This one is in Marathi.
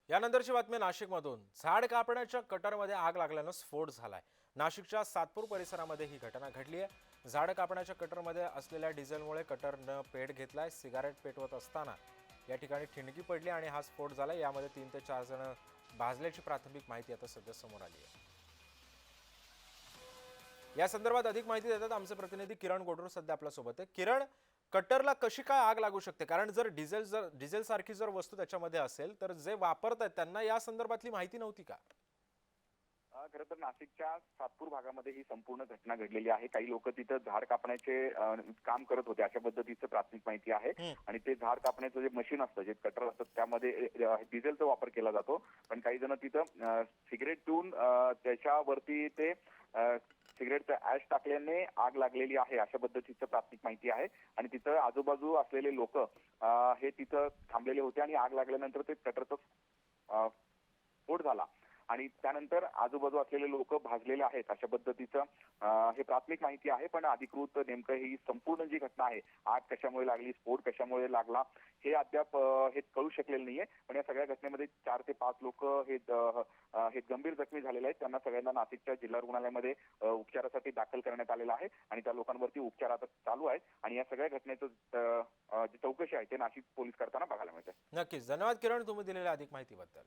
यानंतरची बातमी नाशिकमधून झाड कापण्याच्या कटरमध्ये आग लागल्यानं स्फोट झालाय। नाशिकच्या सातपूर परिसरामध्ये ही घटना घडली आहे। झाड कापण्याच्या कटरमध्ये असलेल्या डिझेलमुळे कटरनं पेट घेतलाय। सिगारेट पेटवत असताना या ठिकाणी ठिणगी पडली आणि हा स्फोट झाला। यामध्ये 3 ते 4 जण भाजल्याची प्राथमिक माहिती आता सध्या समोर आली आहे। या संदर्भात अधिक माहिती देतात आमचे प्रतिनिधी किरण गोडूर सध्या आपल्या सोबत आहे। किरण, कटरला कशी काय आग लागू शकते? कारण जर डिझेल सारखी जर वस्तू त्याच्यामध्ये असेल तर जे वापरतात त्यांना या संदर्भातली माहिती नव्हती का? खरं तर नाशिकच्या सातपूर भागामध्ये ही संपूर्ण घटना घडलेली आहे। काही लोक तिथं झाड कापण्याचे काम करत होते अशा पद्धतीचं प्राथमिक माहिती आहे। आणि ते झाड कापण्याचं जे मशीन असतं, जे कटर असतं, त्यामध्ये डिझेलचा वापर केला जातो। पण काही जण तिथं सिगरेट पिऊन त्याच्यावरती ते सिगरेटचा ॲश टाकल्याने आग लागलेली आहे अशा पद्धतीचं प्राथमिक माहिती आहे। आणि तिथं आजूबाजू असलेले लोक हे तिथं थांबलेले होते आणि आग लागल्यानंतर ते कटरचा स्फोट झाला आणि त्यानंतर आजूबाजू असलेले लोक भाजलेले आहेत अशा पद्धतीचं हे प्राथमिक माहिती आहे। पण अधिकृत नेमकं ही संपूर्ण जी घटना आहे, आग कशामुळे लागली, स्फोट कशामुळे लागला, हे अद्याप हे कळू शकलेलं नाहीये। पण या सगळ्या घटनेमध्ये 4 ते 5 लोक हे गंभीर जखमी झालेले आहेत। त्यांना सगळ्यांना नाशिकच्या जिल्हा रुग्णालयामध्ये उपचारासाठी दाखल करण्यात आलेलं आहे आणि त्या लोकांवरती उपचार आता चालू आहेत। आणि या सगळ्या घटनेचं जी चौकशी आहे ते नाशिक पोलीस करताना बघायला मिळते। नक्कीच, धन्यवाद किरण, तुम्ही दिलेल्या अधिक माहितीबद्दल।